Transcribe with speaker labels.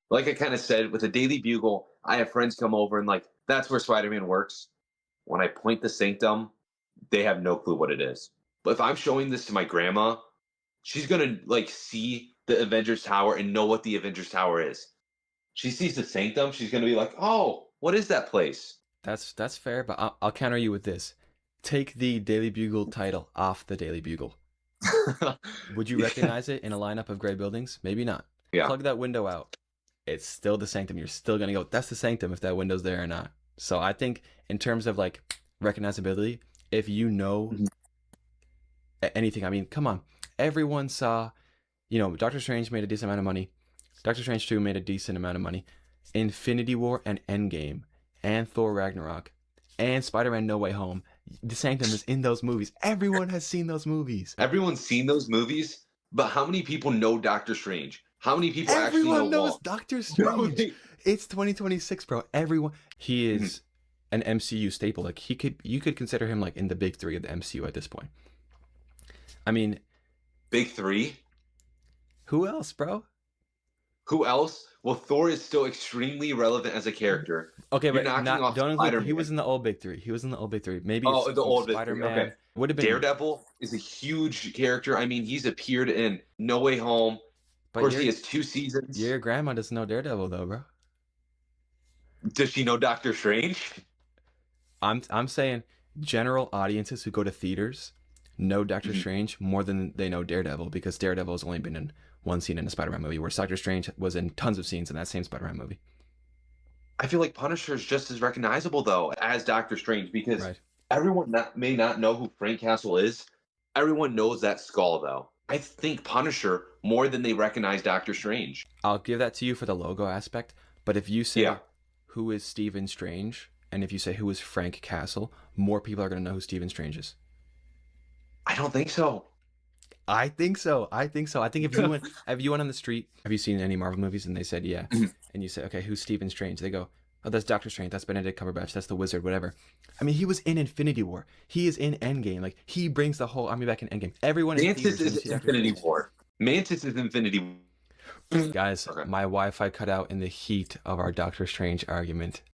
Speaker 1: Like I kind of said, with the Daily Bugle, I have friends come over and like that's where Spider-Man works. When I point the Sanctum, they have no clue what it is. But if I'm showing this to my grandma, she's gonna like see the Avengers Tower and know what the Avengers Tower is. She sees the Sanctum, she's gonna be like, "Oh, what is that place?"
Speaker 2: That's fair, but I'll counter you with this. Take the Daily Bugle title off the Daily Bugle. Would you
Speaker 1: Yeah,
Speaker 2: recognize it in a lineup of gray buildings? Maybe not.
Speaker 1: yeah.
Speaker 2: Plug that window out. It's still the Sanctum. You're still gonna go, that's the Sanctum if that window's there or not. So I think in terms of like recognizability, if you know
Speaker 1: Mhm.
Speaker 2: anything, I mean, come on. Everyone saw, Doctor Strange made a decent amount of money. Doctor Strange 2 made a decent amount of money. Infinity War and Endgame and Thor Ragnarok and Spider-Man No Way Home. The Sanctum is in those movies. Everyone has seen those movies.
Speaker 1: Everyone's seen those movies, but how many people know Doctor Strange? How many people actually know
Speaker 2: Everyone knows
Speaker 1: Wong?
Speaker 2: Doctor
Speaker 1: No,
Speaker 2: Strange. It's 2026, bro. Everyone. He
Speaker 1: Mhm.
Speaker 2: is an MCU staple. Like you could consider him like in the big three of the MCU at this point. I mean,
Speaker 1: Big three.
Speaker 2: who else, bro?
Speaker 1: Who else? Well, Thor is still extremely relevant as a character.
Speaker 2: Okay,
Speaker 1: You're
Speaker 2: but
Speaker 1: knocking
Speaker 2: not
Speaker 1: off
Speaker 2: don't include. He was
Speaker 1: Spider-Man.
Speaker 2: in the old big three. He was in the old big three. Maybe it's
Speaker 1: Oh, the old big three. Okay.
Speaker 2: Spider-Man would have been.
Speaker 1: Daredevil is a huge character. I mean, he's appeared in No Way Home. Of
Speaker 2: But
Speaker 1: course, he has two seasons.
Speaker 2: your grandma doesn't know Daredevil though, bro.
Speaker 1: Does she know Doctor Strange?
Speaker 2: I'm saying general audiences who go to theaters know Doctor
Speaker 1: Mhm.
Speaker 2: Strange more than they know Daredevil because Daredevil has only been in one scene in a Spider-Man movie, whereas Doctor Strange was in tons of scenes in that same Spider-Man movie.
Speaker 1: I feel like Punisher is just as recognizable though as Doctor Strange because
Speaker 2: Right.
Speaker 1: may not know who Frank Castle is. Everyone knows that skull though. I think Punisher more than they recognize Doctor Strange.
Speaker 2: I'll give that to you for the logo aspect, but if you
Speaker 1: Yeah,
Speaker 2: say who is Stephen Strange and if you say who is Frank Castle, more people are going to know who Stephen Strange is.
Speaker 1: I don't think so.
Speaker 2: I think so. I think so. I think if you went on the street, have you seen any Marvel movies? And they said yeah, and you say okay, who's Stephen Strange? They go, oh, that's Doctor Strange. That's Benedict Cumberbatch. That's the Wizard. Whatever. I mean, he was in Infinity War. He is in Endgame. Like he brings the whole army back in Endgame. Everyone in
Speaker 1: Mantis
Speaker 2: theaters when
Speaker 1: is
Speaker 2: you see Doctor
Speaker 1: Infinity
Speaker 2: Strange.
Speaker 1: War. Mantis is Infinity War.
Speaker 2: Guys,
Speaker 1: Okay.
Speaker 2: my Wi-Fi cut out in the heat of our Doctor Strange argument.